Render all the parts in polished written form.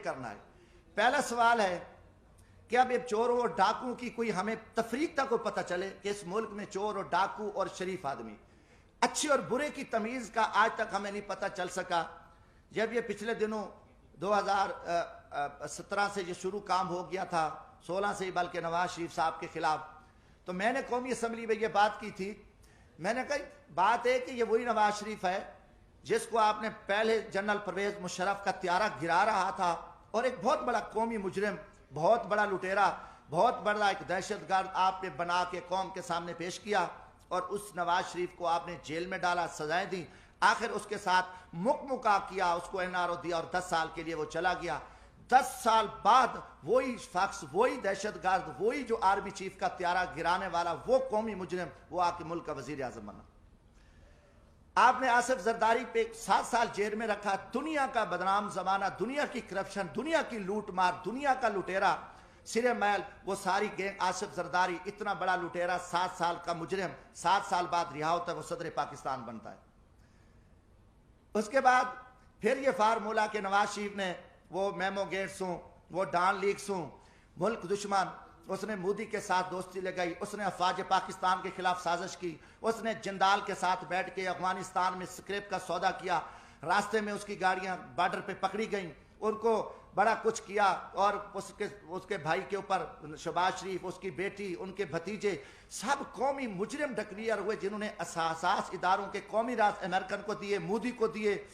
کرنا ہے۔ پہلا سوال ہے کہ اب ایک چوروں اور ڈاکوں کی کوئی ہمیں تفریق تک کو پتہ چلے کہ اس ملک میں چور اور ڈاکو اور شریف آدمی، اچھے اور برے کی تمیز کا آج تک ہمیں نہیں پتہ چل سکا۔ جب یہ پچھلے دنوں 2017 سے یہ شروع کام ہو گیا تھا، 16 سے ہی بلکہ نواز شریف صاحب کے خلاف، تو میں نے قومی اسمبلی میں یہ بات کی تھی۔ میں نے کہا بات ہے کہ یہ وہی نواز شریف ہے جس کو آپ نے پہلے جنرل پرویز مشرف کا طیارہ گرا رہا تھا اور ایک بہت بڑا قومی مجرم، بہت بڑا لٹیرا، بہت بڑا ایک دہشت گرد آپ نے بنا کے قوم کے سامنے پیش کیا، اور اس نواز شریف کو آپ نے جیل میں ڈالا، سزائیں دی، آخر اس کے ساتھ مکمکا کیا، اس کو NRO دیا اور 10 سال کے لیے وہ چلا گیا۔ 10 سال بعد وہی شخص، وہی دہشت گرد، وہی جو آرمی چیف کا طیارہ گرانے والا، وہ قومی مجرم، وہ آ کے ملک کا وزیر اعظم بنا۔ آپ نے آصف زرداری پہ 7 سال جیل میں رکھا، دنیا کا بدنام زمانہ، دنیا کی کرپشن، دنیا کی لوٹ مار، دنیا کا لٹیرا سرے میل، وہ ساری گینگ آصف زرداری اتنا بڑا لٹیرا، 7 سال کا مجرم 7 سال بعد رہا ہوتا ہے، وہ صدر پاکستان بنتا ہے۔ اس کے بعد پھر یہ فارمولا کہ نواز شریف نے وہ میمو گیٹس ہوں، وہ ڈان لیکس ہوں، ملک دشمن، اس نے مودی کے ساتھ دوستی لگائی، اس نے افواج پاکستان کے خلاف سازش کی، اس نے جندال کے ساتھ بیٹھ کے افغانستان میں سکریپ کا سودا کیا، راستے میں اس کی گاڑیاں بارڈر پہ پکڑی گئیں، ان کو بڑا کچھ کیا، اور اس کے بھائی کے اوپر شہباز شریف، اس کی بیٹی، ان کے بھتیجے، سب قومی مجرم ڈکلیئر ہوئے، جنہوں نے اساس اداروں کے قومی راز امریکن کو دیے، مودی کو دیے،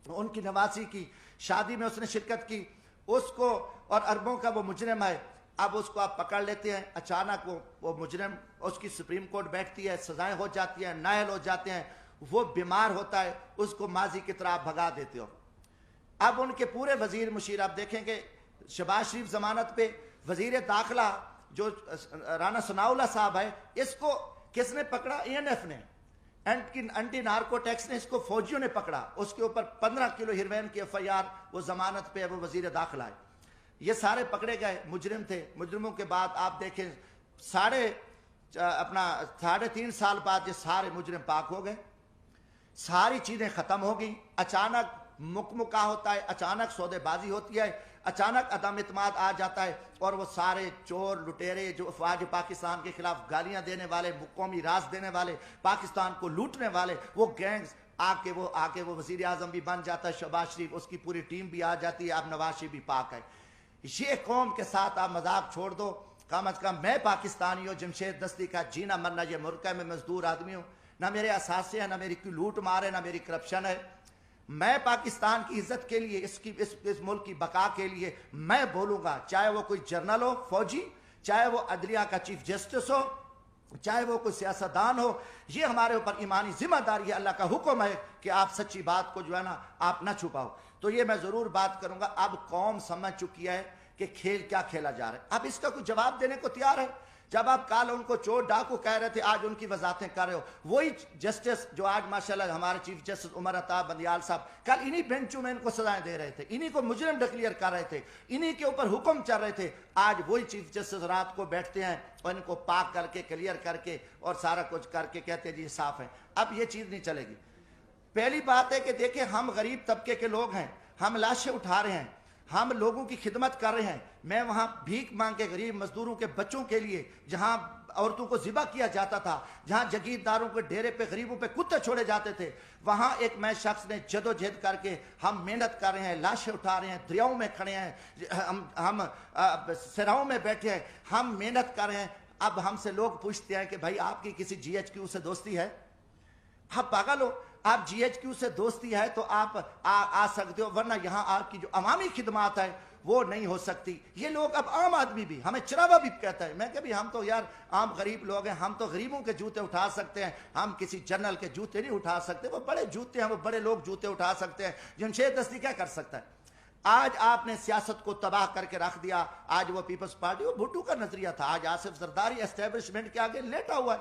ان کی نواسی کی شادی میں اس نے شرکت کی، اس کو، اور اربوں کا وہ مجرم ہے۔ اب اس کو آپ پکڑ لیتے ہیں، اچانک وہ مجرم، اس کی سپریم کورٹ بیٹھتی ہے، سزائیں ہو جاتی ہیں، نااہل ہو جاتے ہیں، وہ بیمار ہوتا ہے، اس کو ماضی کی طرح بھگا دیتے ہو۔ اب ان کے پورے وزیر مشیر آپ دیکھیں گے، شہباز شریف ضمانت پہ، وزیر داخلہ جو رانا ثناء اللہ صاحب ہے، اس کو کس نے پکڑا؟ ANF نے، اینٹی نارکو ٹیکس نے اس کو فوجیوں نے پکڑا، اس کے اوپر 15 کلو ہیروین کی FIR، وہ ضمانت پہ ہے، وہ وزیر داخلہ ہے۔ یہ سارے پکڑے گئے، مجرم تھے۔ مجرموں کے بعد آپ دیکھیں 3.5 سال بعد یہ سارے مجرم پاک ہو گئے، ساری چیزیں ختم ہو گئیں، اچانک مکمکا ہوتا ہے، اچانک سودے بازی ہوتی ہے، اچانک عدم اعتماد آ جاتا ہے، اور وہ سارے چور لٹیرے جو افواج پاکستان کے خلاف گالیاں دینے والے، قومی راز دینے والے، پاکستان کو لوٹنے والے، وہ گینگز آ کے وہ وزیر اعظم بھی بن جاتا ہے، شہباز شریف، اس کی پوری ٹیم بھی آ جاتی ہے، اب نواز شریف بھی پاک ہے۔ یہ قوم کے ساتھ آپ مذاق چھوڑ دو، کم از کم میں پاکستانی ہوں، جمشید دستی کا جینا مرنا یہ ملک ہے، میں مزدور آدمی ہوں، نہ میرے اثاثے ہیں، نہ میری کوئی لوٹ مار ہے، نہ میری کرپشن ہے۔ میں پاکستان کی عزت کے لیے، اس ملک کی بقا کے لیے میں بولوں گا، چاہے وہ کوئی جرنل ہو، فوجی، چاہے وہ عدلیہ کا چیف جسٹس ہو، چاہے وہ کوئی سیاستدان ہو، یہ ہمارے اوپر ایمانی ذمہ داری ہے، اللہ کا حکم ہے کہ آپ سچی بات کو جو ہے نا آپ نہ چھپاؤ۔ تو یہ میں ضرور بات کروں گا، اب قوم سمجھ چکی ہے کہ کھیل کیا کھیلا جا رہا ہے، اب اس کا کوئی جواب دینے کو تیار ہے۔ جب آپ کل ان کو چور ڈاکو کہہ رہے تھے، آج ان کی وضاحتیں کر رہے ہو، وہی جسٹس جو آج ماشاءاللہ ہمارے چیف جسٹس عمر عطا بندیال صاحب کل انہی بینچوں میں ان کو سزائیں دے رہے تھے، انہی کو مجرم ڈکلیئر کر رہے تھے، انہی کے اوپر حکم چل رہے تھے، آج وہی چیف جسٹس رات کو بیٹھتے ہیں اور ان کو پاک کر کے کلیئر کر کے اور سارا کچھ کر کے کہتے ہیں جی صاف ہے۔ اب یہ چیز نہیں چلے گی۔ پہلی بات ہے کہ دیکھیں ہم غریب طبقے کے لوگ ہیں، ہم لاشیں اٹھا رہے ہیں، ہم لوگوں کی خدمت کر رہے ہیں۔ میں وہاں بھیک مانگ کے غریب مزدوروں کے بچوں کے لیے، جہاں عورتوں کو ذبح کیا جاتا تھا، جہاں جگیرداروں کے ڈیرے پہ غریبوں پہ کتے چھوڑے جاتے تھے، وہاں ایک میں شخص نے جدوجہد کر کے ہم محنت کر رہے ہیں، لاشیں اٹھا رہے ہیں، دریاؤں میں کھڑے ہیں، ہم سراؤں میں بیٹھے ہیں، ہم محنت کر رہے ہیں۔ اب ہم سے لوگ پوچھتے ہیں کہ بھائی آپ کی کسی GHQ سے دوستی ہے؟ آپ پاگل ہو؟ آپ GHQ سے دوستی ہے تو آپ آ سکتے ہو، ورنہ یہاں آپ کی جو عوامی خدمات ہے وہ نہیں ہو سکتی۔ یہ لوگ اب عام آدمی بھی ہمیں چراوا بھی کہتا ہے، میں کہ بھی ہم تو یار عام غریب لوگ ہیں، ہم تو غریبوں کے جوتے اٹھا سکتے ہیں، ہم کسی جنرل کے جوتے نہیں اٹھا سکتے، وہ بڑے جوتے ہیں، وہ بڑے لوگ جوتے اٹھا سکتے ہیں، جمشید دستی کیا کر سکتا ہے؟ آج آپ نے سیاست کو تباہ کر کے رکھ دیا۔ آج وہ پیپلز پارٹی، وہ بھٹو کا نظریہ تھا، آج آصف زرداری اسٹیبلشمنٹ کے آگے لیٹا ہوا ہے۔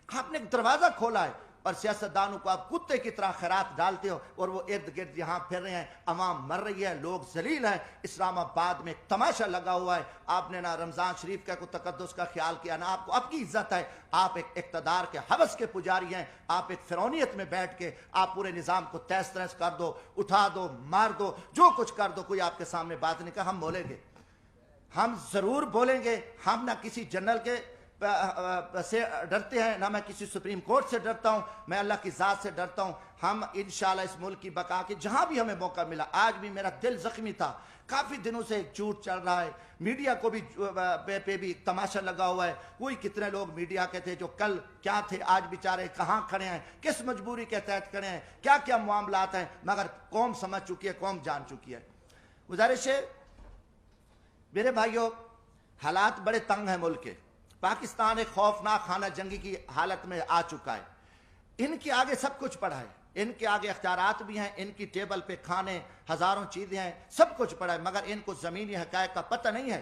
آپ نے ایک دروازہ کھولا ہے، اور سیاستدانوں کو آپ کتے کی طرح خیرات ڈالتے ہو اور وہ ارد گرد یہاں پھر رہے ہیں، عوام مر رہی ہے، لوگ ذلیل ہیں۔ اسلام آباد میں ایک تماشا لگا ہوا ہے، آپ نے نہ رمضان شریف کا کوئی تقدس کا خیال کیا، نہ آپ کو آپ کی عزت ہے۔ آپ ایک اقتدار کے حوث کے پجاری ہیں، آپ ایک فرعونیت میں بیٹھ کے آپ پورے نظام کو تہس نہس کر دو، اٹھا دو، مار دو، جو کچھ کر دو، کوئی آپ کے سامنے بات نہیں کہا۔ ہم بولیں گے، ہم ضرور بولیں گے، ہم نہ کسی جنرل کے سے ڈرتے ہیں، نہ میں کسی سپریم کورٹ سے ڈرتا ہوں، میں اللہ کی ذات سے ڈرتا ہوں۔ ہم انشاءاللہ اس ملک کی بقا کے جہاں بھی ہمیں موقع ملا، آج بھی میرا دل زخمی تھا، کافی دنوں سے ایک جھوٹ چل رہا ہے، میڈیا کو بھی پہ بھی تماشا لگا ہوا ہے۔ کوئی کتنے لوگ میڈیا کے تھے جو کل کیا تھے، آج بیچارے کہاں کھڑے ہیں، کس مجبوری کے تحت کھڑے ہیں، کیا کیا معاملات ہیں، مگر قوم سمجھ چکی ہے، قوم جان چکی ہے۔ گزارش ہے میرے بھائیوں، حالات بڑے تنگ ہیں ملک کے، پاکستان ایک خوفناک خانہ جنگی کی حالت میں آ چکا ہے۔ ان کے آگے سب کچھ پڑا ہے، ان کے آگے اختیارات بھی ہیں، ان کی ٹیبل پہ کھانے ہزاروں چیزیں ہیں، سب کچھ پڑا ہے، مگر ان کو زمینی حقائق کا پتہ نہیں ہے۔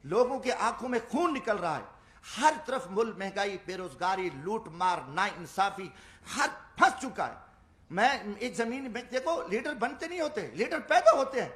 لوگوں کے آنکھوں میں خون نکل رہا ہے، ہر طرف ملک مہنگائی، بے روزگاری، لوٹ مار، ناانصافی، ہر پھنس چکا ہے۔ میں ایک زمین میں دیکھو، لیڈر بنتے نہیں ہوتے، لیڈر پیدا ہوتے ہیں۔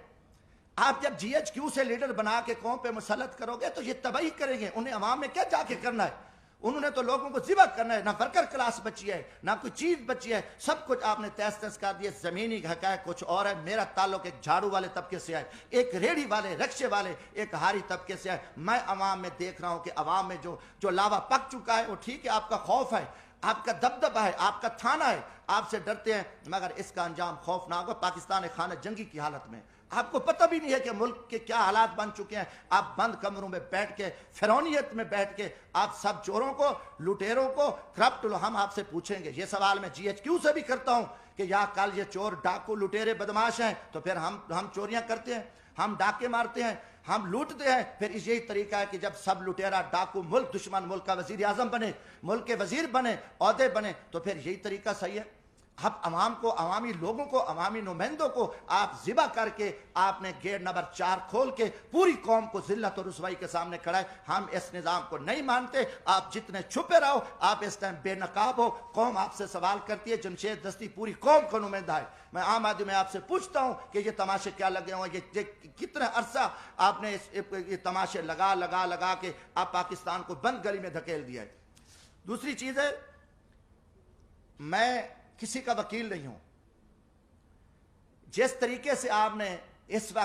آپ جب جی ایچ کیو سے لیڈر بنا کے قوم پہ مسلط کرو گے تو یہ تباہی کریں گے، انہیں عوام میں کیا جا کے کرنا ہے، انہوں نے تو لوگوں کو ذبح کرنا ہے، نہ ورکر کلاس بچی ہے، نہ کوئی چیز بچی ہے، سب کچھ آپ نے تہس تہس کر دیا۔ زمینی حقائق کچھ اور ہے۔ میرا تعلق ایک جھاڑو والے طبقے سے ہے، ایک ریڑھی والے، رکشے والے، ایک ہاری طبقے سے ہے۔ میں عوام میں دیکھ رہا ہوں کہ عوام میں جو لاوا پک چکا ہے، وہ ٹھیک ہے، آپ کا خوف ہے، آپ کا دبدبہ ہے، آپ کا تھانہ ہے، آپ سے ڈرتے ہیں، مگر اس کا انجام خوفناک ہوگا۔ پاکستان ایک خانہ جنگی کی حالت میں، آپ کو پتہ بھی نہیں ہے کہ ملک کے کیا حالات بن چکے ہیں۔ آپ بند کمروں میں بیٹھ کے، فرعونیت میں بیٹھ کے، آپ سب چوروں کو، لٹیروں کو، کرپٹ، ہم آپ سے پوچھیں گے۔ یہ سوال میں جی ایچ کیو سے بھی کرتا ہوں کہ یا کل یہ چور، ڈاکو، لٹیرے، بدماش ہیں تو پھر ہم چوریاں کرتے ہیں، ہم ڈاکے مارتے ہیں، ہم لوٹتے ہیں، پھر یہی طریقہ ہے کہ جب سب لٹیرا، ڈاکو، ملک دشمن، ملک کا وزیر اعظم بنے، ملک کے وزیر بنے، عہدے بنے، تو پھر یہی طریقہ صحیح ہے۔ اب عوام کو، عوامی لوگوں کو، عوامی نمائندوں کو آپ ذبح کر کے آپ نے گیٹ نمبر 4 کھول کے پوری قوم کو ذلت اور رسوائی کے سامنے کھڑا ہے۔ ہم اس نظام کو نہیں مانتے، آپ جتنے چھپے رہو، آپ اس ٹائم بے نقاب ہو، قوم آپ سے سوال کرتی ہے۔ جمشید دستی پوری قوم کا نمائندہ ہے، میں عام آدمی میں آپ سے پوچھتا ہوں کہ یہ تماشے کیا لگے ہوئے، یہ کتنا عرصہ آپ نے یہ تماشے لگا کے آپ پاکستان کو بند گلی میں دھکیل دیا ہے۔ دوسری چیز ہے، میں کسی کا وکیل نہیں ہوں، جس طریقے سے آپ نے اس وقت